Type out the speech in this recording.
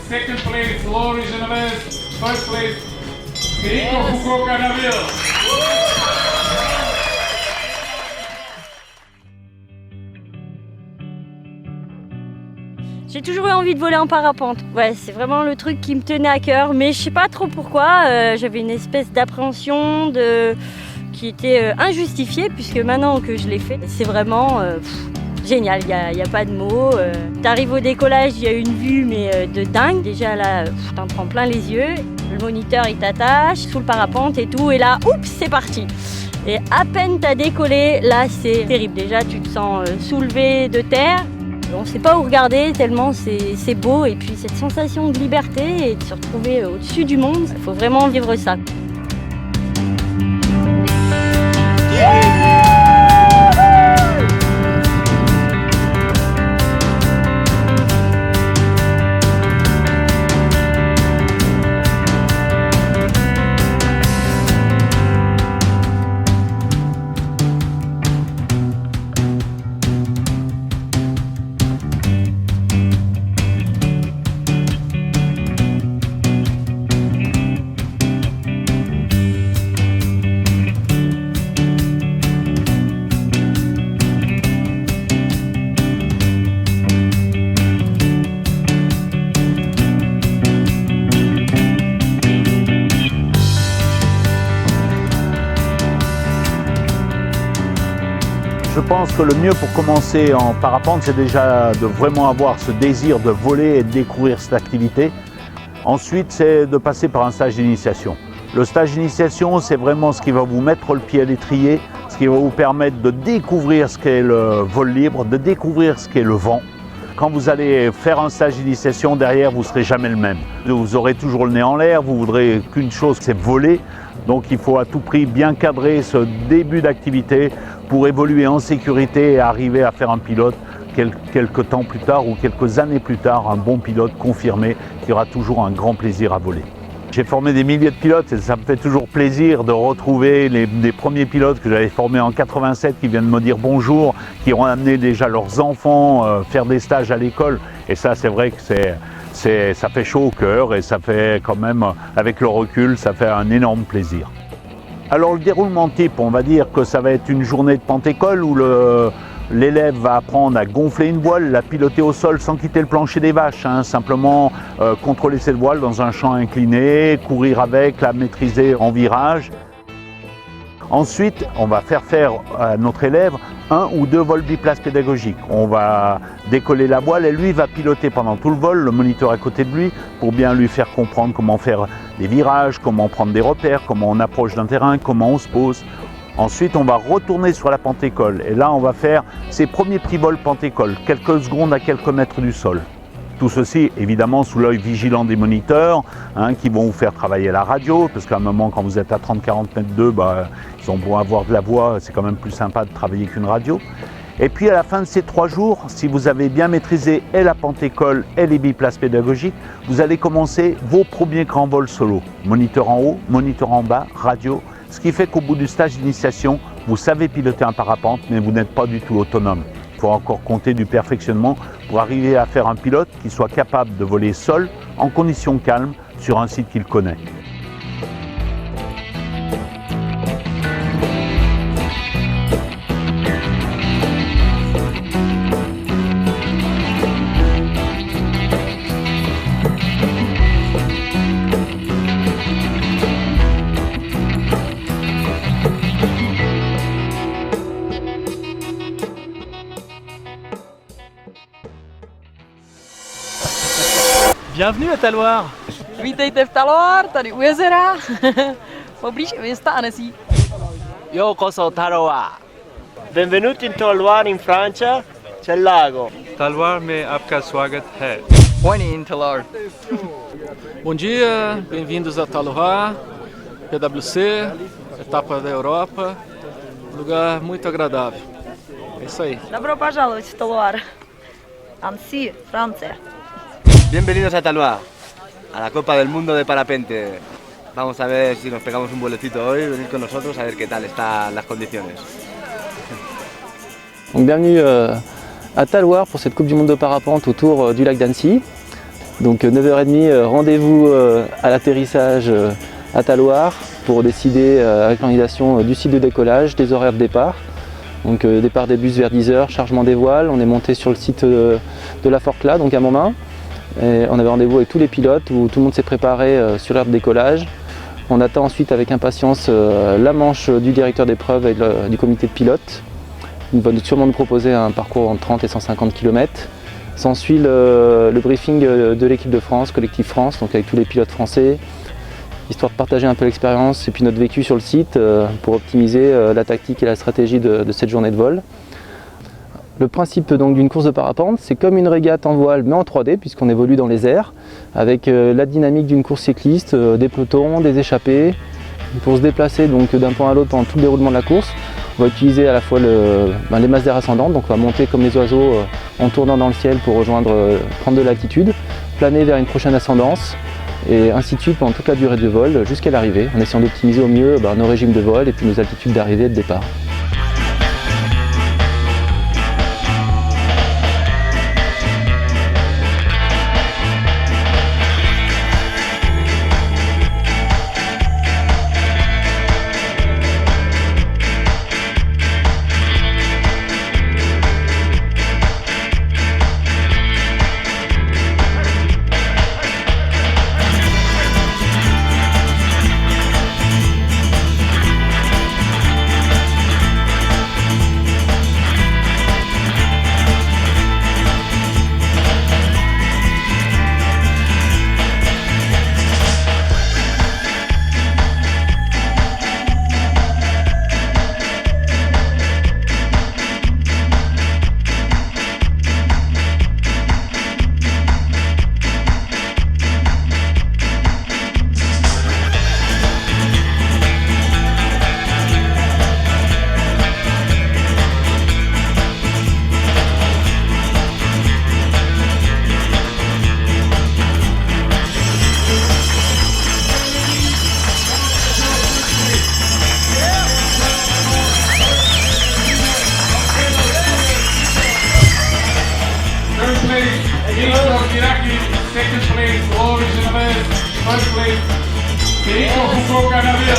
Second place, Lori Genovese. First place, Keiko Fukuoka-Naville. J'ai toujours eu envie de voler en parapente. Ouais, c'est vraiment le truc qui me tenait à cœur, mais je sais pas trop pourquoi. J'avais une espèce d'appréhension qui était injustifiée, puisque maintenant que je l'ai fait, c'est vraiment génial. Il n'y a pas de mots. T'arrives au décollage, il y a une vue mais de dingue. Déjà là, t'en prends plein les yeux. Le moniteur il t'attache sous le parapente et tout, et là, oups, c'est parti. Et à peine t'as décollé, là c'est terrible. Déjà tu te sens soulevé de terre. On ne sait pas où regarder tellement c'est beau, et puis cette sensation de liberté et de se retrouver au-dessus du monde, il faut vraiment vivre ça. Je pense que le mieux pour commencer en parapente, c'est déjà de vraiment avoir ce désir de voler et de découvrir cette activité. Ensuite, c'est de passer par un stage d'initiation. Le stage d'initiation, c'est vraiment ce qui va vous mettre le pied à l'étrier, ce qui va vous permettre de découvrir ce qu'est le vol libre, de découvrir ce qu'est le vent. Quand vous allez faire un stage d'initiation, derrière, vous ne serez jamais le même. Vous aurez toujours le nez en l'air, vous voudrez qu'une chose, c'est voler. Donc il faut à tout prix bien cadrer ce début d'activité pour évoluer en sécurité et arriver à faire un pilote quelques temps plus tard ou quelques années plus tard, un bon pilote confirmé qui aura toujours un grand plaisir à voler. J'ai formé des milliers de pilotes et ça me fait toujours plaisir de retrouver les premiers pilotes que j'avais formés en 87 qui viennent me dire bonjour, qui ont amené déjà leurs enfants faire des stages à l'école. Et ça, c'est vrai que ça fait chaud au cœur et ça fait quand même, avec le recul, ça fait un énorme plaisir. Alors le déroulement type, on va dire que ça va être une journée de pente-école où l'élève va apprendre à gonfler une voile, la piloter au sol sans quitter le plancher des vaches, simplement contrôler cette voile dans un champ incliné, courir avec, la maîtriser en virage. Ensuite, on va faire à notre élève 1 ou 2 vols biplaces pédagogiques. On va décoller la voile et lui va piloter pendant tout le vol, le moniteur à côté de lui, pour bien lui faire comprendre comment faire des virages, comment prendre des repères, comment on approche d'un terrain, comment on se pose. Ensuite, on va retourner sur la pente-école et là, on va faire ses premiers petits vols pente-école, quelques secondes à quelques mètres du sol. Tout ceci, évidemment, sous l'œil vigilant des moniteurs qui vont vous faire travailler la radio, parce qu'à un moment, quand vous êtes à 30-40 mètres d'eux, ils ont beau avoir de la voix, c'est quand même plus sympa de travailler qu'une radio. Et puis, à la fin de ces 3 jours, si vous avez bien maîtrisé et la pente-école et les biplaces pédagogiques, vous allez commencer vos premiers grands vols solo. Moniteur en haut, moniteur en bas, radio. Ce qui fait qu'au bout du stage d'initiation, vous savez piloter un parapente, mais vous n'êtes pas du tout autonome. Il faut encore compter du perfectionnement pour arriver à faire un pilote qui soit capable de voler seul, en conditions calmes, sur un site qu'il connaît. Bienvenue à Talloires. Vítejte v Talloires, tady u jezera, poblíž města Annecy. Yokoso Talloires. Benvenuti in Talloires in Francia, c'è il lago. तलवार में आपका स्वागत है। Morning in Talloires. Bom dia, bem-vindos a Talloires, PwC, etapa da Europa, lugar muito agradável. É isso aí. Добро пожаловать в Талуар. Анси, Франция. Bienvenidos a Talloires, a la Copa del Mundo de Parapente. Vamos a ver si nos pegamos un vuelecito hoy, venir con nosotros a ver qué tal están las condiciones. Donc bienvenue à Talloires pour cette Coupe du Monde de parapente autour du lac d'Annecy. Donc 9h30, rendez-vous à l'atterrissage à Talloires pour décider avec l'organisation du site de décollage, des horaires de départ. Donc départ des bus vers 10h, chargement des voiles. On est monté sur le site de la Forclaz, donc à Montmain. Et on avait rendez-vous avec tous les pilotes où tout le monde s'est préparé sur l'heure de décollage. On attend ensuite avec impatience la manche du directeur d'épreuve et du comité de pilotes. Il va sûrement nous proposer un parcours entre 30 et 150 km. S'ensuit le briefing de l'équipe de France, Collectif France, donc avec tous les pilotes français, histoire de partager un peu l'expérience et puis notre vécu sur le site pour optimiser la tactique et la stratégie de cette journée de vol. Le principe donc d'une course de parapente, c'est comme une régate en voile mais en 3D puisqu'on évolue dans les airs avec la dynamique d'une course cycliste, des pelotons, des échappées. Pour se déplacer donc d'un point à l'autre pendant tout le déroulement de la course, on va utiliser à la fois les masses d'air ascendantes, donc on va monter comme les oiseaux en tournant dans le ciel pour prendre de l'altitude, planer vers une prochaine ascendance et ainsi de suite pendant toute la durée du vol jusqu'à l'arrivée en essayant d'optimiser au mieux nos régimes de vol et puis nos altitudes d'arrivée et de départ. Second place, Loris Genovese. First place, Keiko Fukuoka Nabil.